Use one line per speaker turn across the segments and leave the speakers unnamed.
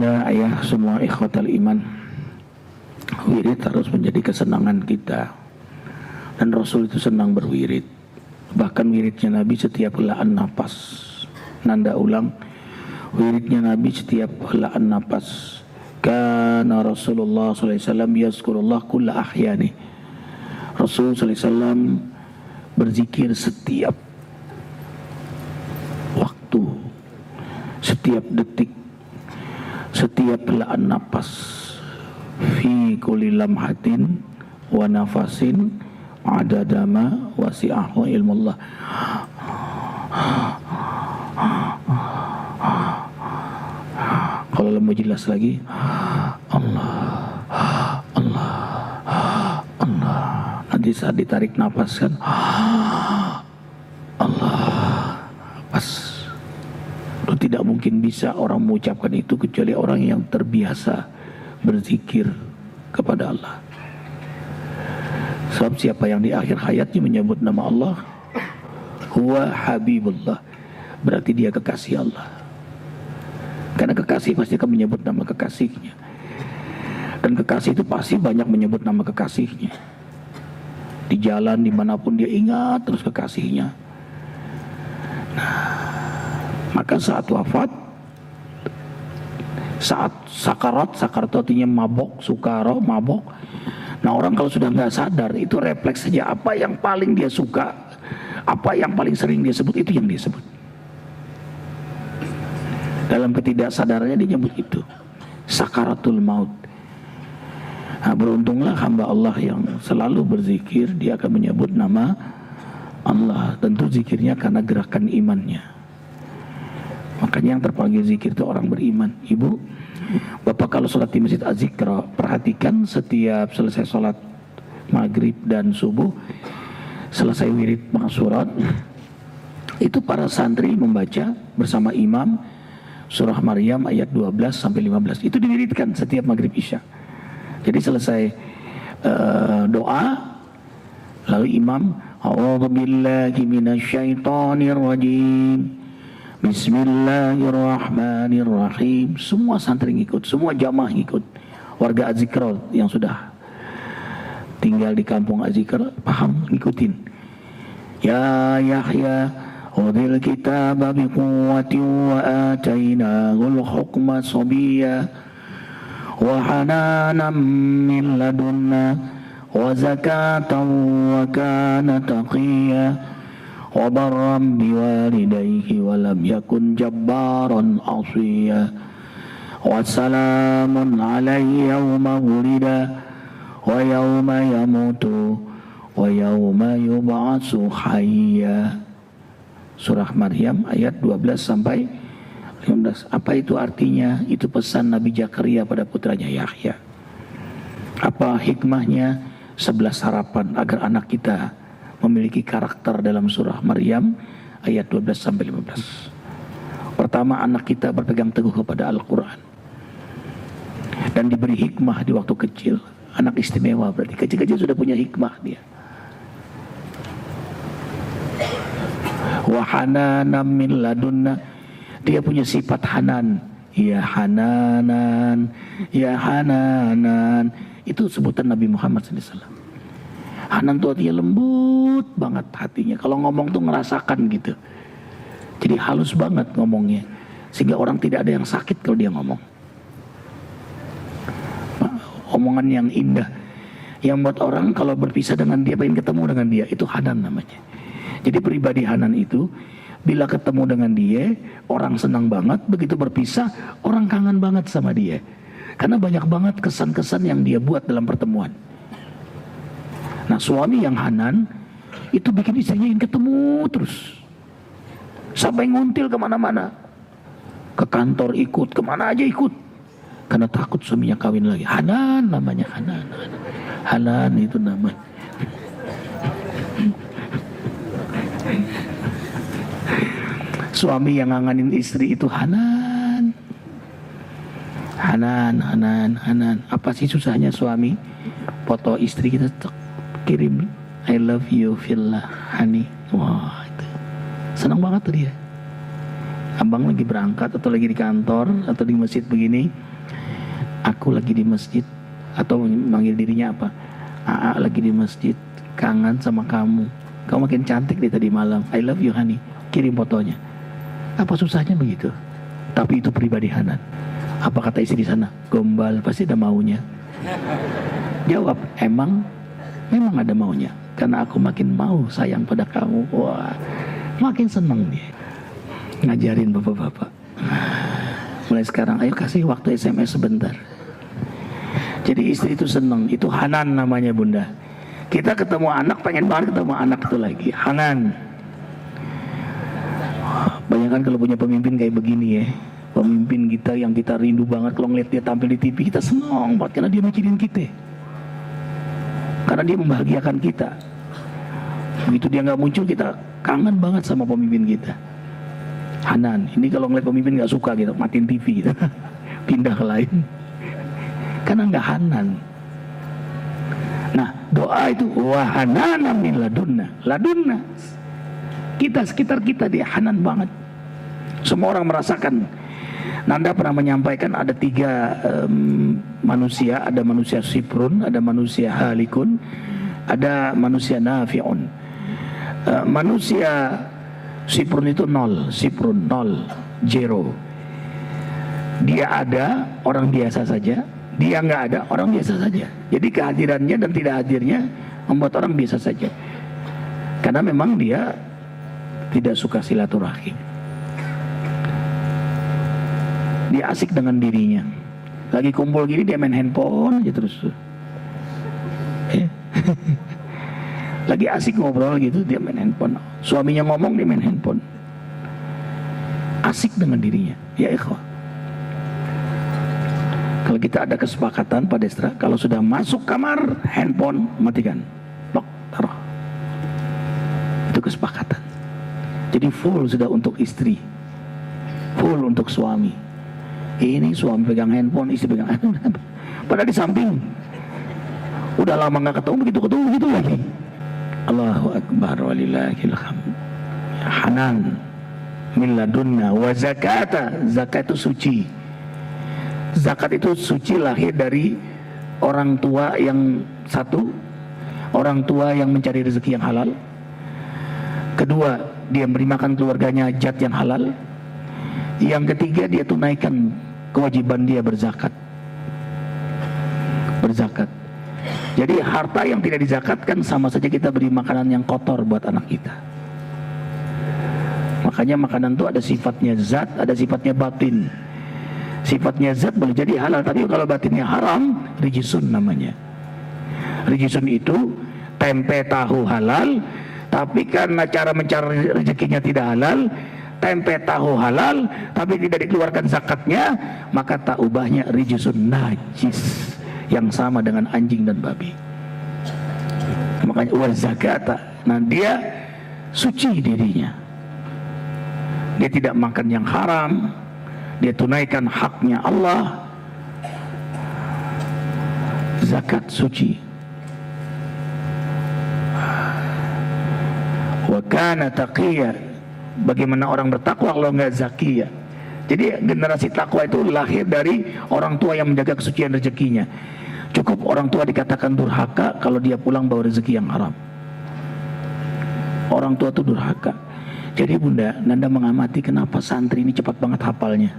Bunda, ayah, semua ikhwatal iman, wirid harus menjadi kesenangan kita. Dan Rasul itu senang berwirid. Bahkan wiridnya Nabi setiap helaan nafas. Nanda ulang, wiridnya Nabi setiap helaan nafas. Kana Rasulullah SAW yazkurullah kulla ahyani. Rasul SAW berzikir setiap waktu, setiap detik, setiap helaan nafas. Fi kulli lamhatin wa nafasin adadama wasi'ahu ilmullah. Kalau mau jelas lagi, Allah, Allah, Allah. Nanti saat ditarik nafas kan, Allah, pas. Itu tidak mungkin bisa orang mengucapkan itu kecuali orang yang terbiasa berzikir kepada Allah. Sebab siapa yang di akhir hayatnya menyebut nama Allah, huwa habibullah, berarti dia kekasih Allah. Karena kekasih pasti akan menyebut nama kekasihnya. Dan kekasih itu pasti banyak menyebut nama kekasihnya. Di jalan dimanapun dia ingat terus kekasihnya. Nah, maka saat wafat, saat sakarat itu artinya mabok, sukaro, mabok. Nah, orang kalau sudah nggak sadar itu refleks saja apa yang paling dia suka, apa yang paling sering dia sebut, itu yang dia sebut. Dalam ketidaksadarannya dia nyebut itu sakaratul maut. Nah, beruntunglah hamba Allah yang selalu berzikir, dia akan menyebut nama Allah. Tentu zikirnya karena gerakan imannya. Makanya yang terpanggil zikir itu orang beriman. Ibu, Bapak kalau sholat di Masjid Az-Zikra, perhatikan setiap selesai sholat maghrib dan subuh, selesai wirid ma'surat, itu para santri membaca bersama imam surah Maryam ayat 12 sampai 15. Itu diwiridkan setiap maghrib isya. Jadi selesai doa, lalu imam, a'udzubillahi minasyaitonir rajim, bismillahirrahmanirrahim. Semua santri ngikut, semua jamaah ngikut. Warga Az-Zikra yang sudah tinggal di kampung Az-Zikra paham, ngikutin. Ya Yahya khudhil kitaba biquwwatin wa atainahul hukma sabiyya wa hananan min ladunna wa zakatan wa kana taqiyya wa barran biwalidayhi wa lam yakun jabbaran 'asiyya wa salamun alayhi yawma wulida wa yawma yamutu wa yawma yub'atsu hayya. Surah Maryam ayat 12 sampai 15. Apa itu artinya? Itu pesan Nabi Zakaria pada putranya Yahya. Apa hikmahnya? 11 harapan agar anak kita memiliki karakter dalam surah Maryam ayat 12 sampai 15. Pertama, anak kita berpegang teguh kepada Al-Quran dan diberi hikmah di waktu kecil. Anak istimewa berarti kecil-kecil sudah punya hikmah dia. Wahana min ladunna, dia punya sifat hanan. Ya hananan, ya hananan, itu sebutan Nabi Muhammad SAW. Hanan itu artinya lembut banget hatinya. Kalau ngomong tuh ngerasakan gitu. Jadi halus banget ngomongnya, sehingga orang tidak ada yang sakit kalau dia ngomong. Omongan yang indah, yang buat orang kalau berpisah dengan dia pengen ketemu dengan dia, itu hanan namanya. Jadi pribadi Hanan itu bila ketemu dengan dia, orang senang banget. Begitu berpisah, orang kangen banget sama dia. Karena banyak banget kesan-kesan yang dia buat dalam pertemuan. Nah, suami yang Hanan itu bikin istrinya ingin ketemu terus, sampai nguntil kemana-mana. Ke kantor ikut, kemana aja ikut, karena takut suaminya kawin lagi. Hanan namanya, Hanan. Hanan itu namanya. Suami yang nganganin istri itu Hanan. Hanan, Hanan, Hanan. Apa sih susahnya suami? Foto istri kita kirim, I love you fillah, honey. Wah, itu senang banget tuh dia. Abang lagi berangkat atau lagi di kantor atau di masjid begini, Aku lagi di masjid, atau manggil dirinya apa? Aa lagi di masjid, kangen sama kamu. Kamu makin cantik dari tadi malam. I love you honey. Kirim fotonya. Apa susahnya begitu? Tapi itu pribadi Hanan. Apa kata istri di sana? Gombal, pasti ada maunya. Jawab, memang ada maunya. Karena aku makin mau sayang pada kamu. Wah, makin senang dia. Ngajarin bapak-bapak. Mulai sekarang, ayo kasih waktu SMS sebentar. Jadi istri itu senang. Itu Hanan namanya bunda. Kita ketemu anak, pengen banget ketemu anak itu lagi. Hanan. Bayangkan kalau punya pemimpin kayak begini ya. Pemimpin kita yang kita rindu banget. Kalau ngeliat dia tampil di TV, kita senang banget. Karena dia mikirin kita. Karena dia membahagiakan kita. Begitu dia gak muncul, kita kangen banget sama pemimpin kita. Hanan. Ini kalau ngeliat pemimpin gak suka gitu, matiin TV gitu. Pindah ke lain. Karena gak Hanan. Nah, doa itu wa hanana min ladunna. Ladunna. Kita, sekitar kita dia Hanan banget. Semua orang merasakan. Nanda pernah menyampaikan ada 3 manusia. Ada manusia siprun, ada manusia halikun, ada manusia nafi'un. Manusia siprun itu 0. Siprun 0, 0. Dia ada, orang biasa saja. Dia nggak ada, orang biasa saja. Jadi kehadirannya dan tidak hadirnya membuat orang biasa saja. Karena memang dia tidak suka silaturahim. Dia asik dengan dirinya. Lagi kumpul gini dia main handphone aja terus. Lagi asik ngobrol gitu dia main handphone. Suaminya ngomong dia main handphone. Asik dengan dirinya. Ya ikhwah. Kalau kita ada kesepakatan Pak Destra, kalau sudah masuk kamar, handphone matikan, lock, taruh. Itu kesepakatan. Jadi full sudah untuk istri, full untuk suami. Ini suami pegang handphone, istri pegang handphone. Padahal di samping. Udah lama nggak ketemu, begitu lagi. Allahu Akbar walillahil hamd. Hanan min ladunna wa zakata. Zakat itu suci. Zakat itu suci lahir dari orang tua yang satu, orang tua yang mencari rezeki yang halal. Kedua, dia beri makan keluarganya zat yang halal. Yang ketiga, dia tunaikan kewajiban dia berzakat. Berzakat. Jadi harta yang tidak dizakatkan sama saja kita beri makanan yang kotor buat anak kita. Makanya makanan itu ada sifatnya zat, ada sifatnya batin. Sifatnya zat boleh jadi halal, tapi kalau batinnya haram, rijisun namanya. Rijisun itu tempe tahu halal, tapi karena cara mencari rezekinya tidak halal. Tempe tahu halal, tapi tidak dikeluarkan zakatnya, maka tak ubahnya rijisun najis, yang sama dengan anjing dan babi. Makanya wa zakata. Nah dia suci dirinya. Dia tidak makan yang haram. Dia tunaikan haknya Allah. Zakat suci. Wa kana taqiyya. Bagaimana orang bertakwa kalau enggak zakiyah? Jadi generasi takwa itu lahir dari orang tua yang menjaga kesucian rezekinya. Cukup orang tua dikatakan durhaka kalau dia pulang bawa rezeki yang haram. Orang tua itu durhaka. Jadi bunda, Nanda mengamati kenapa santri ini cepat banget hafalnya.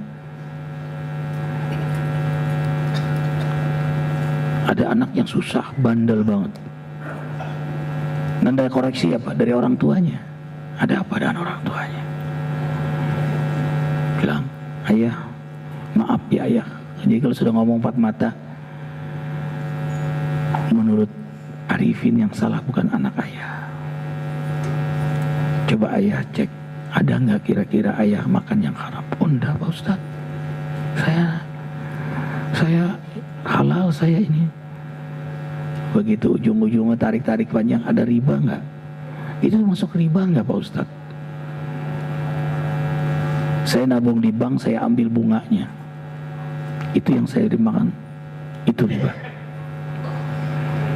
Ada anak yang susah, bandel banget. Nanda koreksi apa? Dari orang tuanya. Ada apa dengan orang tuanya? Bilang, ayah, maaf ya ayah. Jadi kalau sudah ngomong empat mata, menurut Arifin yang salah bukan anak ayah. Coba ayah cek, ada nggak kira-kira ayah makan yang haram? Oh enggak Pak Ustadz, saya halal saya ini. Begitu ujung-ujungnya tarik-tarik panjang, ada riba nggak? Itu masuk riba nggak Pak Ustadz? Saya nabung di bank, saya ambil bunganya. Itu yang saya dimakan, itu riba.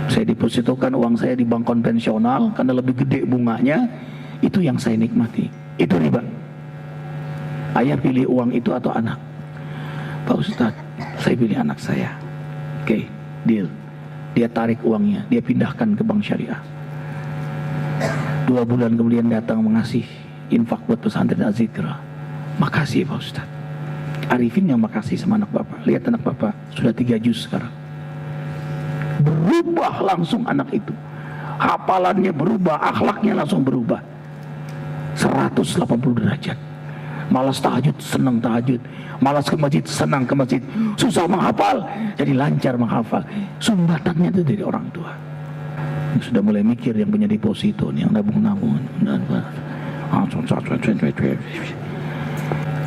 Saya depositokan uang saya di bank konvensional karena lebih gede bunganya, itu yang saya nikmati, itu riba. Ayah pilih uang itu atau anak? Pak Ustadz, saya pilih anak saya. Oke, deal. Dia tarik uangnya, dia pindahkan ke bank syariah. 2 bulan kemudian datang mengasih infak buat pesantren Az-Zikra. Makasih Pak Ustaz. Arifin yang makasih sama anak bapak. Lihat anak bapak sudah 3 juz sekarang. Berubah langsung anak itu. Hafalannya berubah, akhlaknya langsung berubah 180 derajat. Malas tahajud, senang tahajud. Malas ke masjid, senang ke masjid. Susah menghafal, jadi lancar menghafal. Sumbatannya itu dari orang tua. Sudah mulai mikir yang punya deposito, yang nabung-nabung.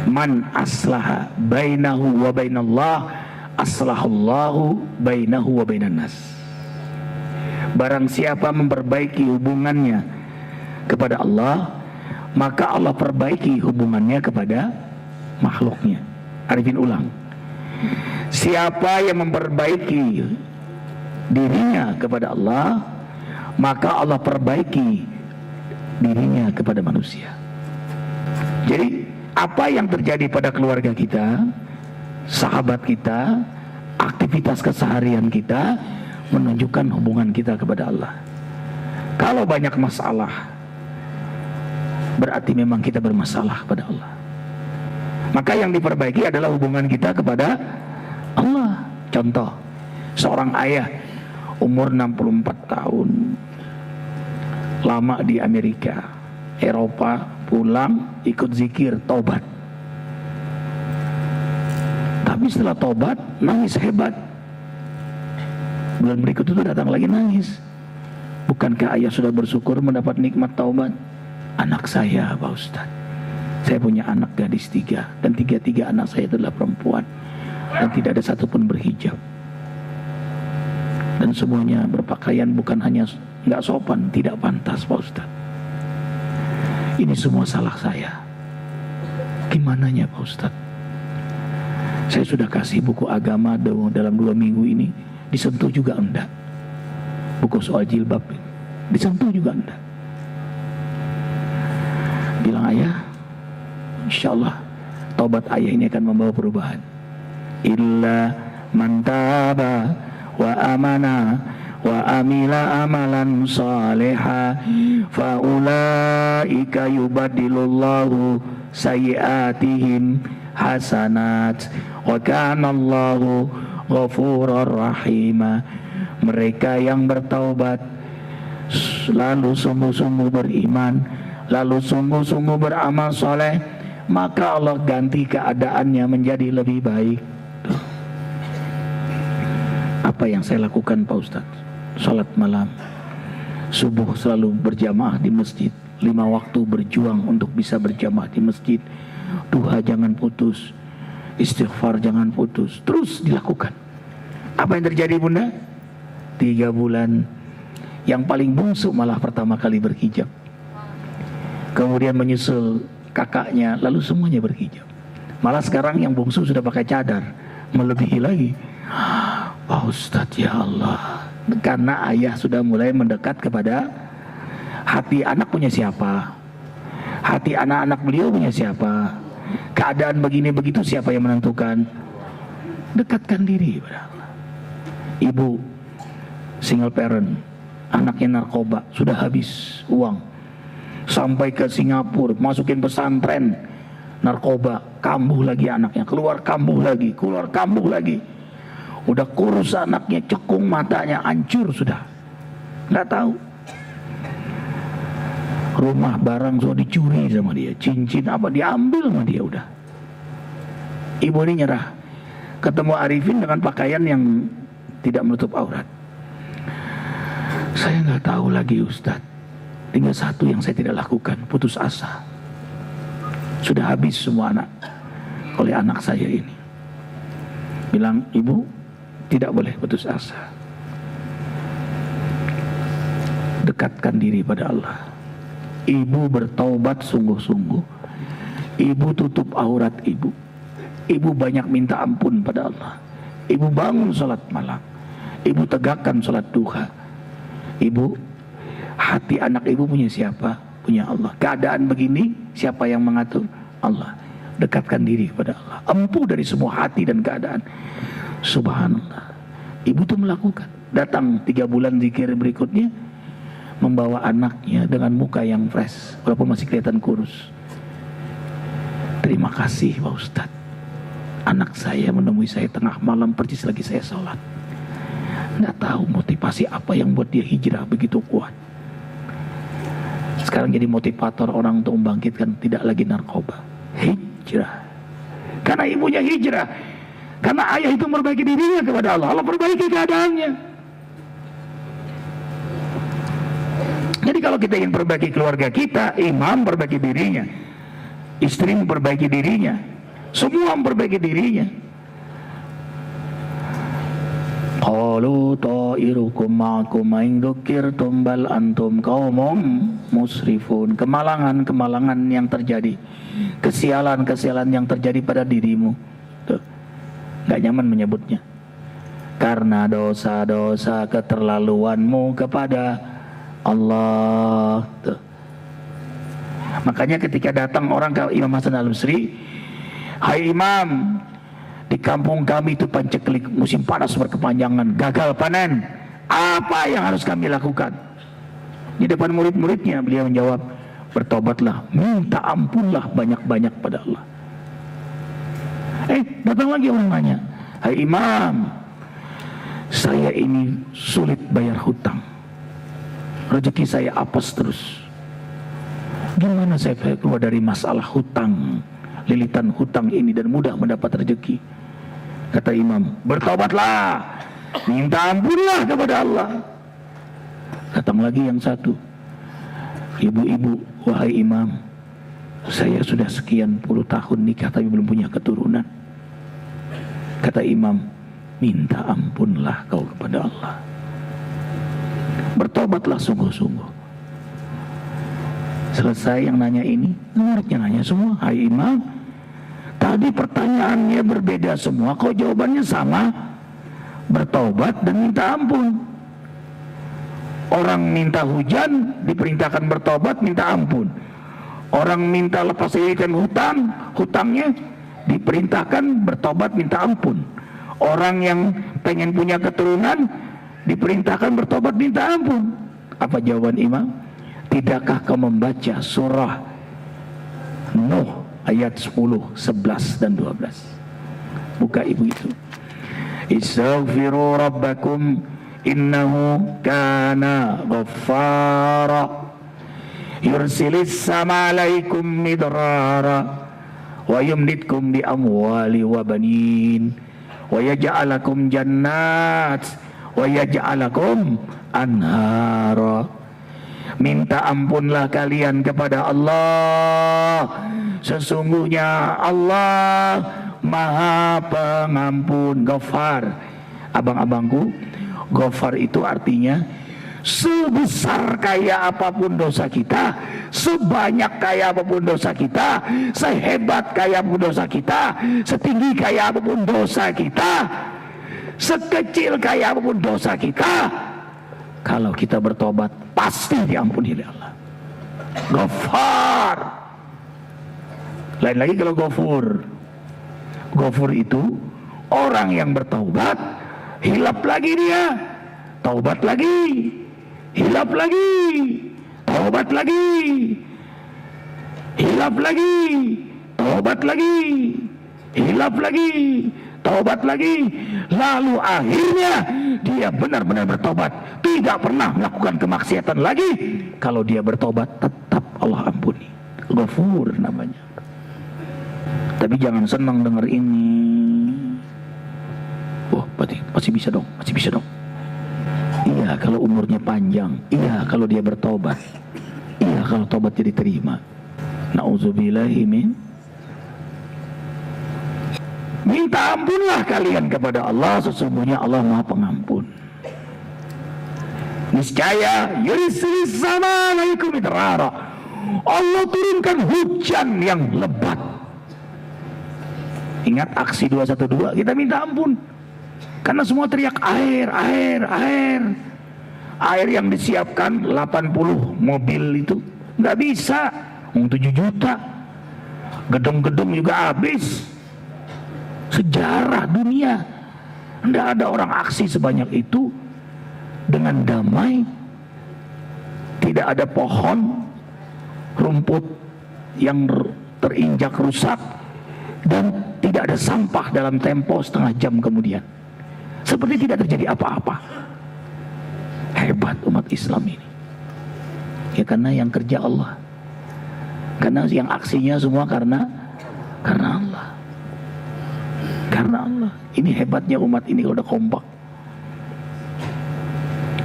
Man aslaha bainahu wa bainallah, aslahallahu bainahu wa bainan nas. Barang siapa memperbaiki hubungannya kepada Allah, maka Allah perbaiki hubungannya kepada makhluknya. Arifin ulang. Siapa yang memperbaiki dirinya kepada Allah, maka Allah perbaiki dirinya kepada manusia. Jadi apa yang terjadi pada keluarga kita, sahabat kita, aktivitas keseharian kita menunjukkan hubungan kita kepada Allah. Kalau banyak masalah, berarti memang kita bermasalah pada Allah. Maka yang diperbaiki adalah hubungan kita kepada Allah. Contoh, seorang ayah umur 64 tahun, lama di Amerika, Eropa, pulang ikut zikir, taubat. Tapi setelah taubat, nangis hebat. Bulan berikut itu datang lagi nangis. Bukankah ayah sudah bersyukur mendapat nikmat taubat? Anak saya Pak Ustaz, saya punya anak gadis 3, dan 3 anak saya adalah perempuan, dan tidak ada satupun berhijab, dan semuanya berpakaian bukan hanya nggak sopan, tidak pantas Pak Ustaz. Ini semua salah saya. Gimananya Pak Ustaz? Saya sudah kasih buku agama dalam 2 minggu ini, disentuh juga enggak. Buku soal jilbab disentuh juga enggak. Bilang ayah, insyaallah taubat ayah ini akan membawa perubahan. Illa man taba wa amana wa amila amalan saliha fa ulaika yubaddilullahu sayyiatihim hasanat wa kana Allahu ghafurur rahima. Mereka yang bertaubat lalu sungguh-sungguh beriman, lalu sungguh-sungguh beramal soleh, maka Allah ganti keadaannya menjadi lebih baik. Apa yang saya lakukan Pak Ustaz? Salat malam, subuh selalu berjamaah di masjid, 5 waktu berjuang untuk bisa berjamaah di masjid, duha jangan putus, istighfar jangan putus, terus dilakukan. Apa yang terjadi Bunda? 3 bulan, yang paling bungsu malah pertama kali berhijab, kemudian menyusul kakaknya, lalu semuanya berhijab. Malah sekarang yang bungsu sudah pakai cadar, melebihi lagi. Pak Ustadz, ya Allah, karena ayah sudah mulai mendekat kepada hati anak punya siapa, hati anak-anak beliau punya siapa, keadaan begini begitu siapa yang menentukan. Dekatkan diri kepada Allah. Ibu single parent, anaknya narkoba, sudah habis uang, sampai ke Singapura, masukin pesantren, narkoba, kambuh lagi anaknya, keluar kambuh lagi, keluar kambuh lagi. Udah kurus anaknya, cekung matanya, hancur sudah, nggak tahu. Rumah barang sudah dicuri sama dia, cincin apa diambil sama dia udah. Ibu ini nyerah. Ketemu Arifin dengan pakaian yang tidak menutup aurat. Saya nggak tahu lagi Ustadz. Tinggal satu yang saya tidak lakukan, putus asa. Sudah habis semua anak oleh anak saya ini. Bilang, ibu tidak boleh putus asa. Dekatkan diri pada Allah. Ibu bertaubat sungguh-sungguh. Ibu tutup aurat ibu. Ibu banyak minta ampun pada Allah. Ibu bangun salat malam. Ibu tegakkan salat duha. Ibu, hati anak ibu punya siapa? Punya Allah. Keadaan begini, siapa yang mengatur? Allah. Dekatkan diri kepada Allah. Empuh dari semua hati dan keadaan. Subhanallah. Ibu tuh melakukan. Datang 3 bulan zikir berikutnya, membawa anaknya dengan muka yang fresh, walaupun masih kelihatan kurus. Terima kasih Pak Ustadz, anak saya menemui saya tengah malam persis lagi saya sholat. Nggak tahu motivasi apa yang buat dia hijrah begitu kuat. Sekarang jadi motivator orang untuk membangkitkan tidak lagi narkoba. Hijrah. Karena ibunya hijrah. Karena ayah itu memperbaiki dirinya kepada Allah. Allah perbaiki keadaannya. Jadi kalau kita ingin perbaiki keluarga kita, imam perbaiki dirinya, istri memperbaiki dirinya, semua memperbaiki dirinya. Qalu ta'irukum ma'akum in dzukirtum bal antum qaumum musrifun. Kemalangan yang terjadi, kesialan yang terjadi pada dirimu. Tuh. Gak nyaman menyebutnya. Karena dosa-dosa keterlaluanmu kepada Allah. Tuh. Makanya ketika datang orang ke Imam Hasan Al-Basri, hai Imam, di kampung kami itu panceklik, musim panas berkepanjangan, gagal panen. Apa yang harus kami lakukan? Di depan murid-muridnya beliau menjawab, bertobatlah, minta ampunlah banyak-banyak pada Allah. Datang lagi orang nanya, hai Imam, saya ini sulit bayar hutang, rezeki saya apes terus. Gimana saya keluar dari masalah hutang, lilitan hutang ini dan mudah mendapat rezeki? Kata Imam, bertobatlah, minta ampunlah kepada Allah. Datang lagi yang satu, ibu-ibu, wahai Imam, saya sudah sekian puluh tahun nikah tapi belum punya keturunan. Kata Imam, minta ampunlah kau kepada Allah. Bertobatlah sungguh-sungguh. Selesai yang nanya ini, muridnya nanya semua, hai Imam, tadi pertanyaannya berbeda semua, kok jawabannya sama? Bertobat dan minta ampun. Orang minta hujan, diperintahkan bertobat, minta ampun. Orang minta lepas lilitan hutangnya, diperintahkan bertobat, minta ampun. Orang yang pengen punya keturunan, diperintahkan bertobat, minta ampun. Apa jawaban Imam? Tidakkah kau membaca surah Nuh ayat 10, 11 dan 12? Buka ibu itu. Istaghfiru rabbakum innahu kana ghaffara yursilis sama alaikum midrara wa yumditkum bi amwali wa banin wa yaj'alakum jannat wa yaj'alakum anhara. Minta ampunlah kalian kepada Allah, sesungguhnya Allah Maha Pengampun, Ghafar. Abang-abangku, Ghafar itu artinya sebesar kaya apapun dosa kita, sebanyak kaya apapun dosa kita, sehebat kaya apapun dosa kita, setinggi kaya apapun dosa kita, sekecil kaya apapun dosa kita, kalau kita bertobat pasti diampuni oleh Allah. Ghafar. Lain lagi kalau Ghafur. Ghafur itu orang yang bertaubat, hilap lagi dia, taubat lagi, hilap lagi, taubat lagi, hilap lagi, taubat lagi, hilap lagi, taubat lagi, lalu akhirnya dia benar-benar bertobat, tidak pernah melakukan kemaksiatan lagi. Kalau dia bertobat tetap Allah ampuni. Ghafur namanya. Tapi jangan senang dengar ini. Wah, pasti bisa dong, masih bisa dong. Iya kalau umurnya panjang, iya kalau dia bertobat, iya kalau tobat jadi terima. Nauzubillahi min. Minta ampunlah kalian kepada Allah, sesungguhnya Allah Maha Pengampun. Niscaya yursilis sama alaikum midrara, Allah turunkan hujan yang lebat. Ingat aksi 212, kita minta ampun karena semua teriak air, air, air. Air yang disiapkan 80 mobil itu nggak bisa, 7 juta. Gedung-gedung juga habis. Sejarah dunia Tidak ada orang aksi sebanyak itu dengan damai, tidak ada pohon, rumput yang terinjak rusak, dan tidak ada sampah dalam tempo setengah jam kemudian. Seperti tidak terjadi apa-apa. Hebat umat Islam ini. Ya karena yang kerja Allah. Karena yang aksinya semua karena Allah. Karena Allah. Ini hebatnya umat ini kalau udah kompak.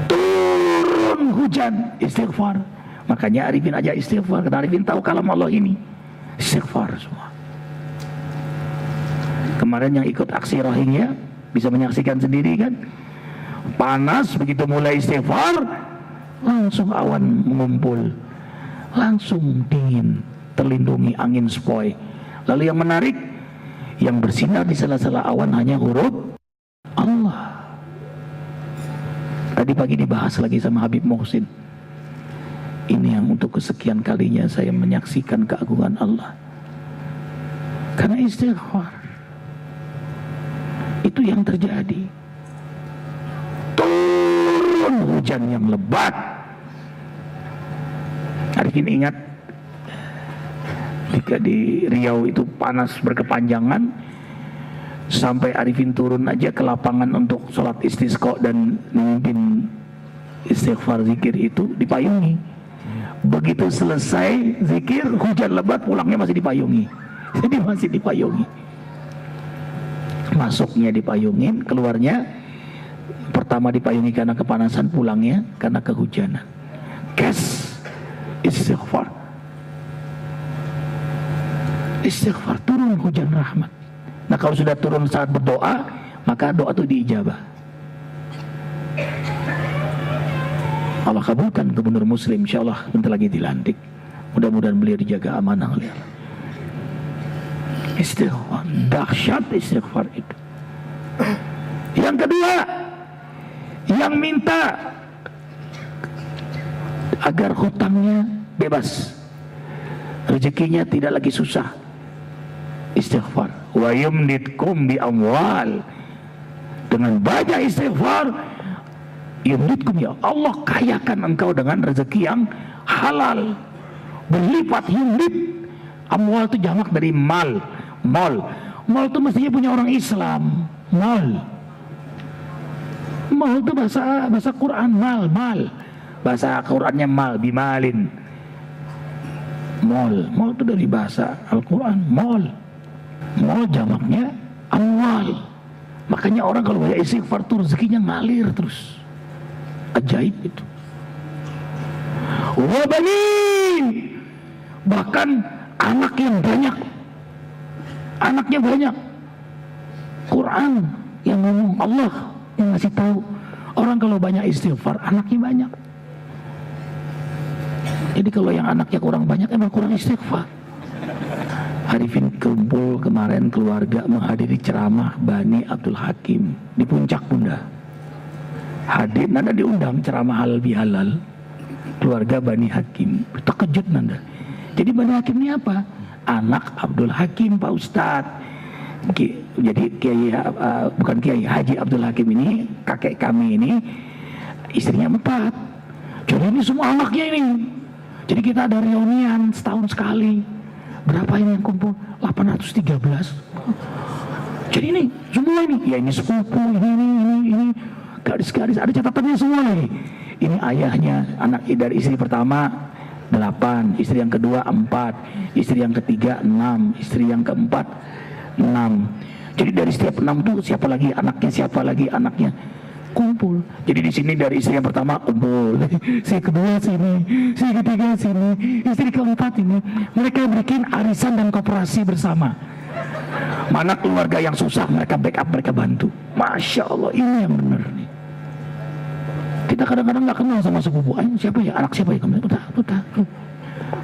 Turun hujan, istighfar. Makanya Arifin aja istighfar. Karena Arifin tahu kalam Allah ini. Istighfar semua. Kemarin yang ikut aksi Rohingya bisa menyaksikan sendiri kan. Panas, begitu mulai istighfar, langsung awan mengumpul. Langsung dingin, terlindungi angin sepoi. Lalu yang menarik, yang bersinar di sela-sela awan hanya huruf Allah. Tadi pagi dibahas lagi sama Habib Muhsin. Ini yang untuk kesekian kalinya saya menyaksikan keagungan Allah. Karena istighfar. Itu yang terjadi. Turun hujan yang lebat. Arifin ingat ketika di Riau itu panas berkepanjangan, sampai Arifin turun aja ke lapangan untuk sholat istisqa dan memimpin istighfar zikir itu dipayungi. Begitu selesai zikir, hujan lebat, pulangnya masih dipayungi. Jadi masih dipayungi. Masuknya dipayungin, keluarnya pertama dipayungi karena kepanasan, pulangnya karena kehujanan. Istighfar. Istighfar, turun hujan rahmat. Nah kalau sudah turun saat berdoa, maka doa itu diijabah. Allah kabulkan Gubernur Muslim, insyaallah bentar lagi dilantik. Mudah-mudahan beliau dijaga amanah oleh Allah. Istighfar, dahsyat istighfar itu. Yang kedua, yang minta agar hutangnya bebas, rezekinya tidak lagi susah, istighfar. Wa yumditkum bi amwal, dengan banyak istighfar, yumditkum, ya Allah kayakan engkau dengan rezeki yang halal, berlipat. Yumdit, amwal itu jamak dari mal. Mal itu mestinya punya orang Islam. Mal itu bahasa Quran. Mal bahasa Qurannya mal, bimalin. Mal itu dari bahasa Al-Quran. Mal jamaknya amwal. Makanya orang kalau banyak istighfar tuh rezekinya ngalir terus. Ajaib itu. Wabanin, bahkan anak yang banyak. Anaknya banyak. Quran yang ngomong, Allah yang ngasih tahu. Orang kalau banyak istighfar, anaknya banyak. Jadi kalau yang anaknya kurang banyak, emang kurang istighfar. Arifin kumpul kemarin keluarga menghadiri ceramah Bani Abdul Hakim di Puncak Bunda. Hadir, nanda diundang ceramah halal bihalal. Keluarga Bani Hakim, terkejut nanda. Jadi Bani Hakim ini apa? Anak Abdul Hakim, Pak Ustadz. Jadi Kiai, bukan Kiai, Haji Abdul Hakim ini, kakek kami ini, istrinya 4. Jadi ini semua anaknya ini. Jadi kita ada reunian setahun sekali. Berapa ini yang kumpul? 813. Jadi ini semua ini, ya ini sepupu, ini garis-garis, ada catatannya semua ini. Ini ayahnya, anak dari istri pertama 8, istri yang kedua 4, istri yang ketiga 6, istri yang keempat 6. Jadi dari setiap 6 tuh siapa lagi anaknya kumpul. Jadi di sini dari istri yang pertama kumpul, si kedua sini, si ketiga sini, istri keempat ini. Mereka bikin arisan dan koperasi bersama. Mana keluarga yang susah mereka backup, mereka bantu. Masya Allah, ini yang benar nih. Kita kadang-kadang nggak kenal sama sepupu. Siapa ya, anak siapa ya kamu? Udah.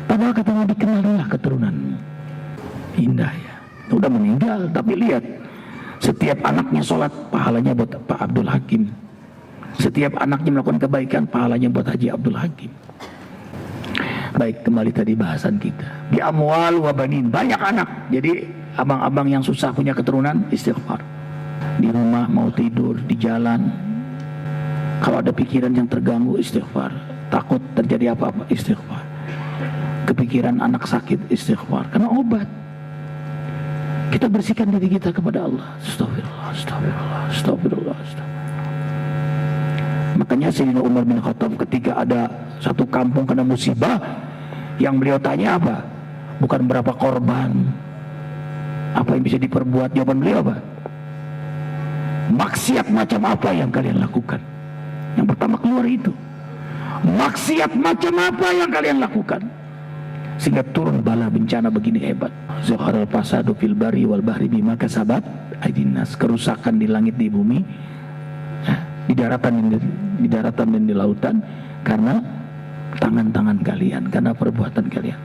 Padahal katanya dikenalilah keturunanmu. Indah ya. Udah meninggal, tapi lihat, setiap anaknya sholat, pahalanya buat Pak Abdul Hakim. Setiap anaknya melakukan kebaikan, pahalanya buat Haji Abdul Hakim. Baik, kembali tadi bahasan kita. Bi amwal wa banin, banyak anak. Jadi abang-abang yang susah punya keturunan, istighfar. Di rumah mau tidur, di jalan, kalau ada pikiran yang terganggu, istighfar. Takut terjadi apa-apa, istighfar. Kepikiran anak sakit, istighfar. Karena obat. Kita bersihkan diri kita kepada Allah. Astagfirullah, astagfirullah, astagfirullah, astagfirullah. Makanya Sayyidina Umar bin Khattab ketika ada satu kampung kena musibah, yang beliau tanya apa? Bukan berapa korban, apa yang bisa diperbuat. Jawaban beliau apa? Maksiat macam apa yang kalian lakukan? Yang pertama keluar itu. Maksiat macam apa yang kalian lakukan? Sehingga turun bala bencana begini hebat. Zaharal fasadu fil bari wal bahri bima kasabat aydin nas. Kerusakan di langit di bumi, di daratan dan di lautan, karena tangan-tangan kalian, karena perbuatan kalian.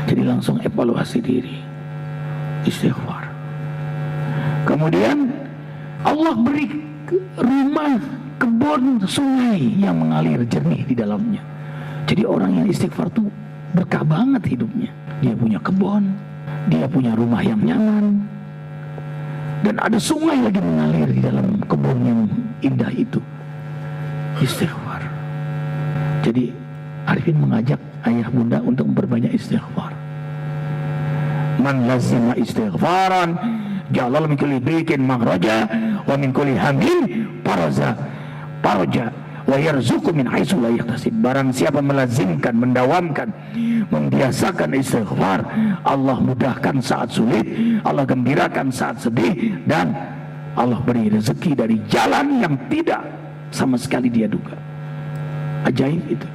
Jadi langsung evaluasi diri, istighfar. Kemudian Allah beri rumah, kebun, sungai yang mengalir jernih di dalamnya. Jadi orang yang istighfar tuh berkah banget hidupnya. Dia punya kebun, dia punya rumah yang nyaman, dan ada sungai lagi mengalir di dalam kebun yang indah itu. Istighfar. Jadi Arifin mengajak ayah bunda untuk memperbanyak istighfar. Man lazima istighfaran jalal min kulli dhiqin makhraja wa min kulli hammin faraja wa yarzuqu min haitsu la yahtasib. Barang siapa melazimkan, mendawamkan, membiasakan istighfar, Allah mudahkan saat sulit, Allah gembirakan saat sedih, dan Allah beri rezeki dari jalan yang tidak sama sekali dia duga. Ajaib itu.